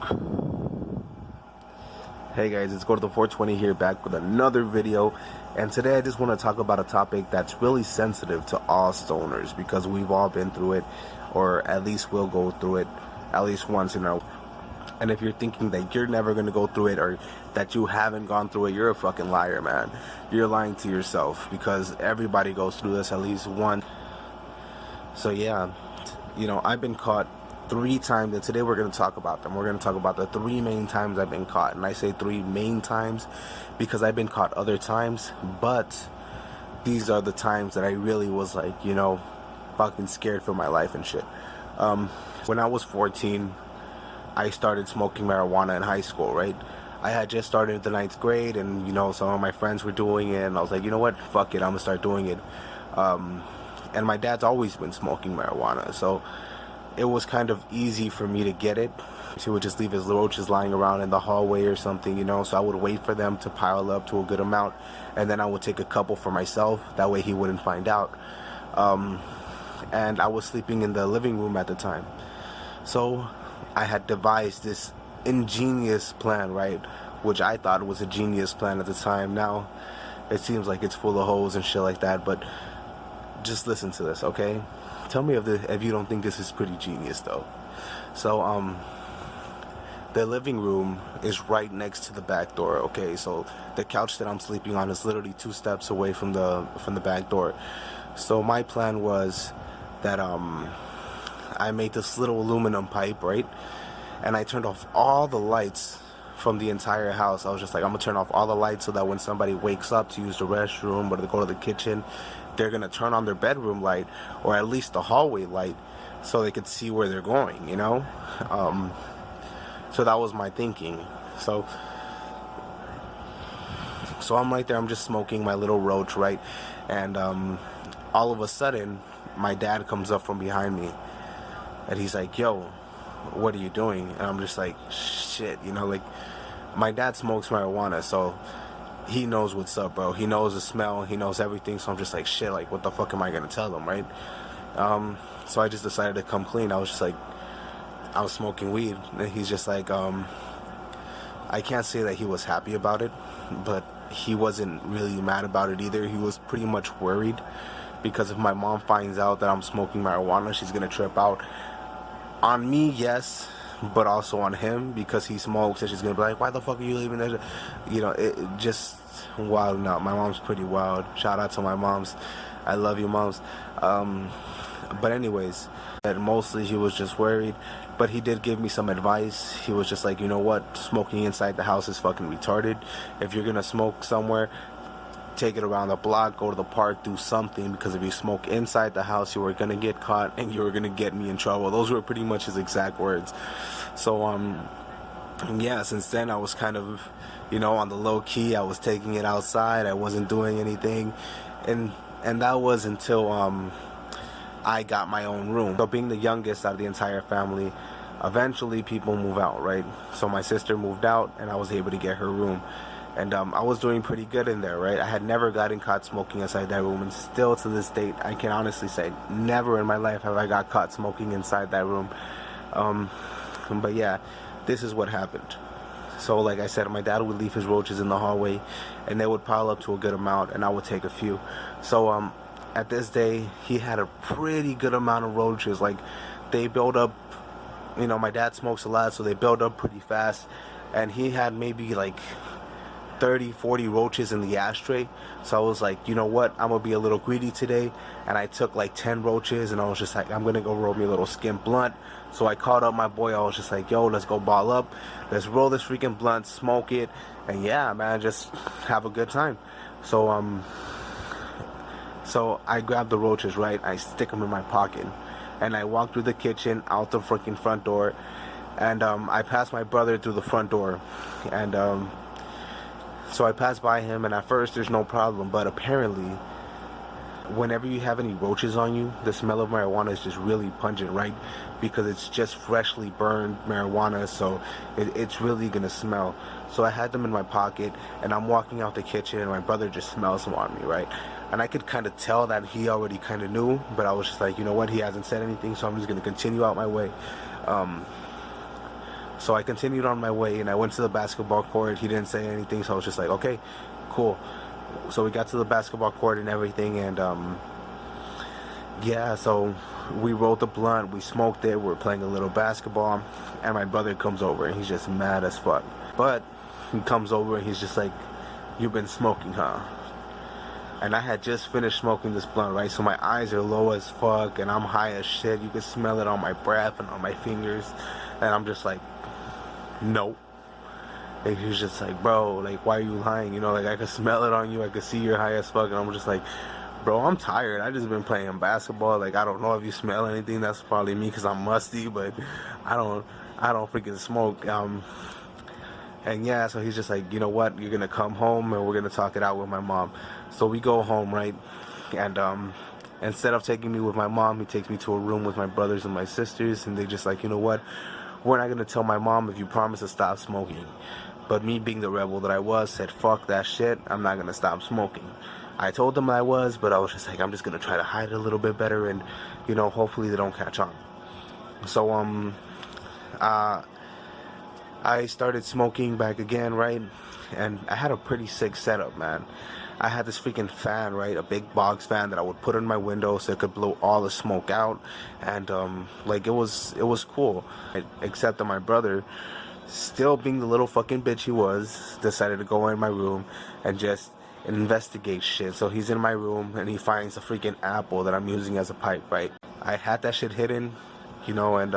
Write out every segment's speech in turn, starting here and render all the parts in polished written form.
Hey guys, it's GoRdO 420 here, back with another video. And today I just want to talk about a topic that's really sensitive to all stoners, because we've all been through it, or at least will go through it at least once in our. And if you're thinking that you're never going to go through it, or that you haven't gone through it, you're a fucking liar, man. You're lying to yourself, because everybody goes through this at least once. So yeah, I've been caught 3 times, and today we're going to talk about them. We're going to talk about the 3 main times I've been caught. And I say 3 main times because I've been caught other times, but these are the times that I really was like, fucking scared for my life and shit. When I was 14, I started smoking marijuana in high school, right? I had just started the 9th grade, and some of my friends were doing it, and I was like, you know what, fuck it, I'm gonna start doing it. And my dad's always been smoking marijuana, so it was kind of easy for me to get it. He would just leave his roaches lying around in the hallway or something, so I would wait for them to pile up to a good amount, and then I would take a couple for myself. That way he wouldn't find out. And I was sleeping in the living room at the time, so I had devised this ingenious plan, right? Which I thought was a genius plan at the time. Now it seems like it's full of holes and shit like that, but just listen to this, okay? Tell me if you don't think this is pretty genius, though. So the living room is right next to the back door, okay? So the couch that I'm sleeping on is literally 2 steps away from the back door. So my plan was that I made this little aluminum pipe, right? And I turned off all the lights from the entire house. I was just like, I'm gonna turn off all the lights so that when somebody wakes up to use the restroom or to go to the kitchen, they're gonna turn on their bedroom light, or at least the hallway light, so they could see where they're going, So that was my thinking. So I'm right there, I'm just smoking my little roach, right? And all of a sudden, my dad comes up from behind me, and he's like, yo, what are you doing? And I'm just like, shit, like, my dad smokes marijuana, so he knows what's up, bro. He knows the smell, he knows everything. So I'm just like, shit, like, what the fuck am I gonna tell him, right? So I just decided to come clean. I was just like, I was smoking weed, and he's just like, I can't say that he was happy about it, but he wasn't really mad about it either. He was pretty much worried, because if my mom finds out that I'm smoking marijuana, she's gonna trip out on me, yes, but also on him, because he smokes, and she's gonna be like, why the fuck are you leaving there? It just wild out. My mom's pretty wild. Shout out to my moms. I love you, moms. But anyways, mostly he was just worried, but he did give me some advice. He was just like, you know what, smoking inside the house is fucking retarded. If you're gonna smoke somewhere, take it around the block, go to the park, do something, because if you smoke inside the house, you were gonna get caught and you were gonna get me in trouble. Those were pretty much his exact words. So yeah, since then I was kind of, on the low key. I was taking it outside, I wasn't doing anything, and that was until I got my own room. So being the youngest out of the entire family, eventually people move out, right? So my sister moved out, and I was able to get her room. And I was doing pretty good in there, right? I had never gotten caught smoking inside that room, and still to this date, I can honestly say, never in my life have I got caught smoking inside that room. But yeah, this is what happened. So like I said, my dad would leave his roaches in the hallway, and they would pile up to a good amount, and I would take a few. So at this day, he had a pretty good amount of roaches. Like, they build up, my dad smokes a lot, so they build up pretty fast, and he had maybe like 30-40 roaches in the ashtray. So I was like, you know what, I'm gonna be a little greedy today, and I took like 10 roaches, and I was just like, I'm gonna go roll me a little skin blunt. So I called up my boy. I was just like, yo, let's go ball up, let's roll this freaking blunt, smoke it, and yeah, man, just have a good time. So I grabbed the roaches, right? I stick them in my pocket, and I walk through the kitchen, out the freaking front door, and I pass my brother through the front door, and so I pass by him, and at first there's no problem, but apparently whenever you have any roaches on you, the smell of marijuana is just really pungent, right? Because it's just freshly burned marijuana, so it's really gonna smell. So I had them in my pocket, and I'm walking out the kitchen, and my brother just smells them on me, right? And I could kind of tell that he already kind of knew, but I was just like, you know what, he hasn't said anything, so I'm just gonna continue out my way. So I continued on my way, and I went to the basketball court. He didn't say anything, so I was just like, okay, cool. So we got to the basketball court and everything, and yeah, so we rolled the blunt, we smoked it, we were playing a little basketball, and my brother comes over, and he's just mad as fuck. But he comes over, and he's just like, "You've been smoking, huh?" And I had just finished smoking this blunt, right? So my eyes are low as fuck, and I'm high as shit. You can smell it on my breath and on my fingers. And I'm just like, nope. And he's just like, bro, like, why are you lying? You know, like, I could smell it on you. I could see you're high as fuck. And I'm just like, bro, I'm tired. I just been playing basketball. Like, I don't know if you smell anything. That's probably me because I'm musty, but I don't freaking smoke. And yeah, so he's just like, you know what? You're going to come home and we're going to talk it out with my mom. So we go home, right? And instead of taking me with my mom, he takes me to a room with my brothers and my sisters. And they just like, you know what? We're not going to tell my mom if you promise to stop smoking. But me being the rebel that I was, said, fuck that shit. I'm not going to stop smoking. I told them I was, but I was just like, I'm just going to try to hide it a little bit better. And, you know, hopefully they don't catch on. So, I started smoking back again, right? And I had a pretty sick setup, man. I had this freaking fan, right? A big box fan that I would put on my window so it could blow all the smoke out. And, like, it was cool. Except that my brother, still being the little fucking bitch he was, decided to go in my room and just investigate shit. So he's in my room and he finds a freaking apple that I'm using as a pipe, right? I had that shit hidden, you know, and,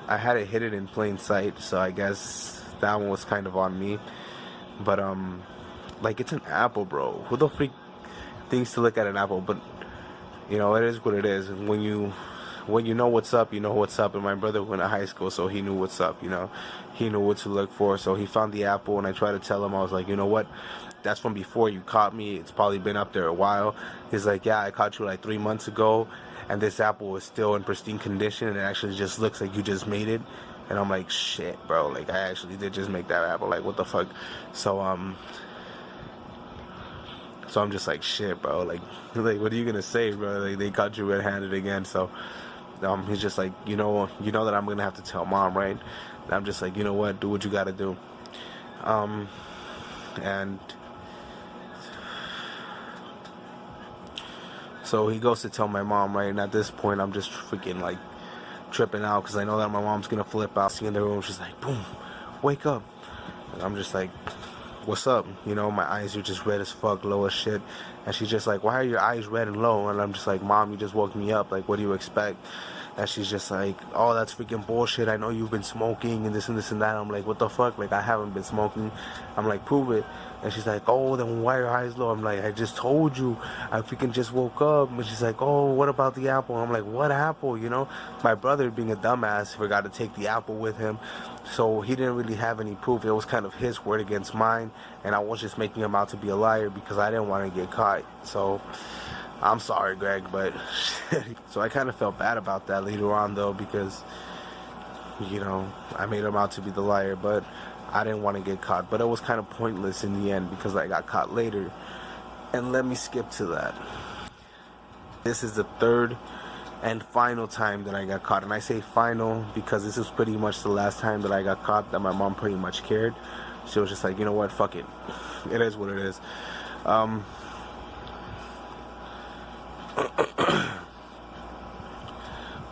I had it hidden in plain sight, so I guess that one was kind of on me. But like, it's an apple, bro. Who the freak thinks to look at an apple? But you know, it is what it is. And when you know what's up, you know what's up. And my brother went to high school, so he knew what's up. You know, he knew what to look for. So he found the apple, and I tried to tell him, I was like, you know what? That's from before you caught me. It's probably been up there a while. He's like, yeah, I caught you like 3 months ago. And this apple is still in pristine condition, and it actually just looks like you just made it. And I'm like, shit, bro, like, I actually did just make that apple, like, what the fuck? So I'm just like, shit, bro, like, what are you gonna say, bro? Like, they caught you red-handed again. So he's just like, you know that I'm gonna have to tell mom, right? And I'm just like, you know what, do what you gotta do. And so he goes to tell my mom, right? And at this point, I'm just freaking, like, tripping out because I know that my mom's going to flip out. She's in the room. She's like, boom, wake up. And I'm just like, what's up? You know, my eyes are just red as fuck, low as shit. And she's just like, why are your eyes red and low? And I'm just like, mom, you just woke me up. Like, what do you expect? And she's just like, oh, that's freaking bullshit. I know you've been smoking and this and this and that. I'm like, what the fuck? Like, I haven't been smoking. I'm like, prove it. And she's like, oh, then why are your eyes low? I'm like, I just told you. I freaking just woke up. And she's like, oh, what about the apple? I'm like, what apple? You know, my brother, being a dumbass, forgot to take the apple with him. So he didn't really have any proof. It was kind of his word against mine. And I was just making him out to be a liar because I didn't want to get caught. So I'm sorry, Greg, but so I kind of felt bad about that later on, though, because, you know, I made him out to be the liar, but I didn't want to get caught. But it was kind of pointless in the end because I got caught later. And let me skip to that. This is the third and final time that I got caught. And I say final because this is pretty much the last time that I got caught that my mom pretty much cared. She was just like, you know what, fuck it. It is what it is.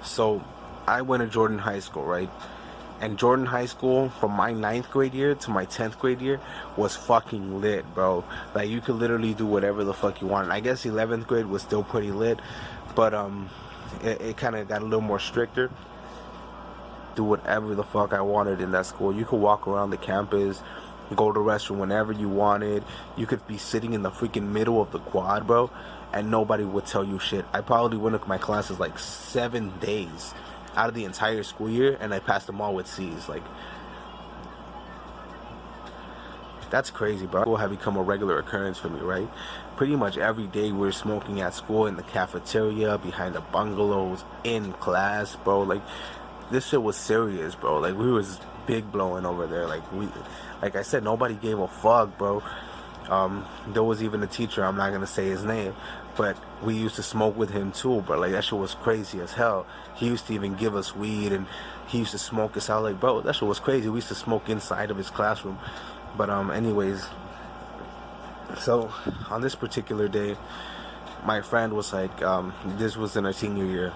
So I went to Jordan High School, right? And Jordan High School, from my 9th grade year to my 10th grade year, was fucking lit, bro. Like, you could literally do whatever the fuck you wanted. I guess 11th grade was still pretty lit, but it kind of got a little more stricter. Do whatever the fuck I wanted in that school. You could walk around the campus, go to the restroom whenever you wanted. You could be sitting in the freaking middle of the quad, bro, and nobody would tell you shit. I probably went to my classes like 7 days out of the entire school year, and I passed them all with C's. Like, that's crazy, bro. School had become a regular occurrence for me, right? Pretty much every day we were smoking at school, in the cafeteria, behind the bungalows, in class, bro. Like, this shit was serious, bro. Like, we was big blowing over there. Like I said, nobody gave a fuck, bro. There was even a teacher, I'm not gonna say his name, but we used to smoke with him too, but like, that shit was crazy as hell. He used to even give us weed, and he used to smoke it. So I was like, bro, that shit was crazy. We used to smoke inside of his classroom. But anyways, so on this particular day, my friend was like, this was in our senior year.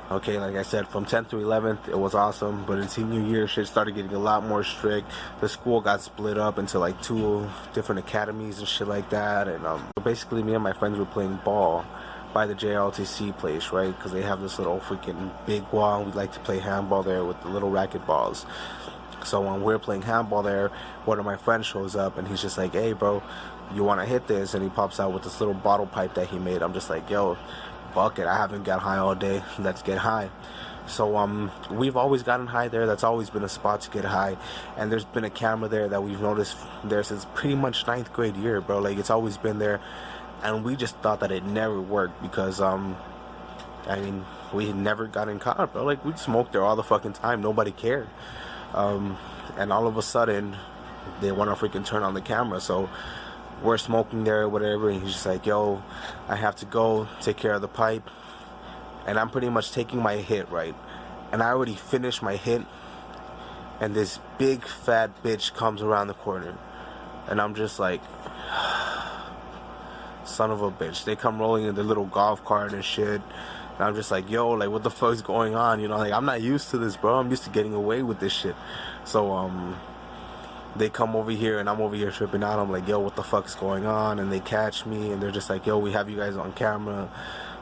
Okay, like I said, from 10th to 11th, it was awesome. But in senior year, shit started getting a lot more strict. The school got split up into like 2 different academies and shit like that. And basically, me and my friends were playing ball by the JLTC place, right? Because they have this little freaking big wall. We like to play handball there with the little racket balls. So when we're playing handball there, one of my friends shows up and he's just like, hey, bro, you want to hit this? And he pops out with this little bottle pipe that he made. I'm just like, yo, fuck it, I haven't got high all day, let's get high. So we've always gotten high there. That's always been a spot to get high. And there's been a camera there that we've noticed there since pretty much 9th grade year, bro. Like, it's always been there. And we just thought that it never worked because I mean, we had never gotten caught, bro. Like, we'd smoke there all the fucking time, nobody cared. And all of a sudden they want to freaking turn on the camera. So we're smoking there or whatever, and he's just like, yo, I have to go take care of the pipe. And I'm pretty much taking my hit, right? And I already finished my hit, and this big fat bitch comes around the corner. And I'm just like, son of a bitch. They come rolling in their little golf cart and shit. And I'm just like, yo, like, what the fuck's going on? You know, like, I'm not used to this, bro. I'm used to getting away with this shit. So, they come over here and I'm over here tripping out. I'm like, yo, what the fuck's going on? And they catch me and they're just like, yo, we have you guys on camera.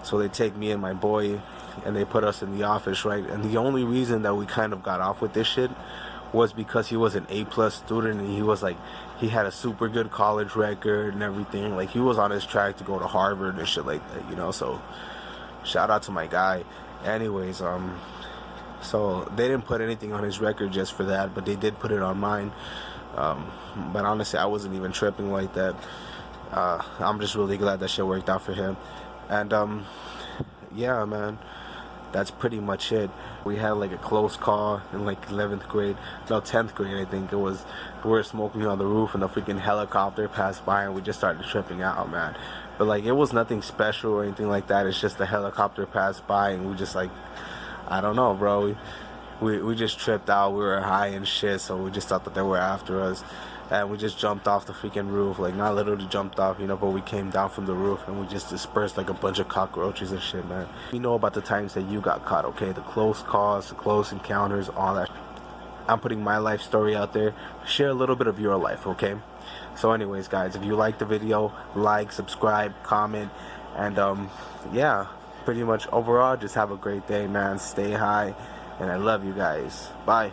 So they take me and my boy and they put us in the office, right? And the only reason that we kind of got off with this shit was because he was an A+ student and he was like, he had a super good college record and everything. Like, he was on his track to go to Harvard and shit like that, you know? So shout out to my guy. Anyways, so they didn't put anything on his record just for that, but they did put it on mine. But honestly, I wasn't even tripping like that. I'm just really glad that shit worked out for him. And yeah, man, that's pretty much it. We had like a close call in like 11th grade, no, 10th grade I think it was. We were smoking on the roof and a freaking helicopter passed by and we just started tripping out, man. But like, it was nothing special or anything like that. It's just the helicopter passed by and we just like, I don't know, bro. We just tripped out. We were high and shit, so we just thought that they were after us. And we just jumped off the freaking roof. Like, not literally jumped off, you know, but we came down from the roof and we just dispersed like a bunch of cockroaches and shit, man. You know about the times that you got caught, okay? The close calls, the close encounters, all that. I'm putting my life story out there. Share a little bit of your life, okay? So anyways, guys, if you like the video, like, subscribe, comment, and yeah, pretty much overall, just have a great day, man. Stay high. And I love you guys. Bye.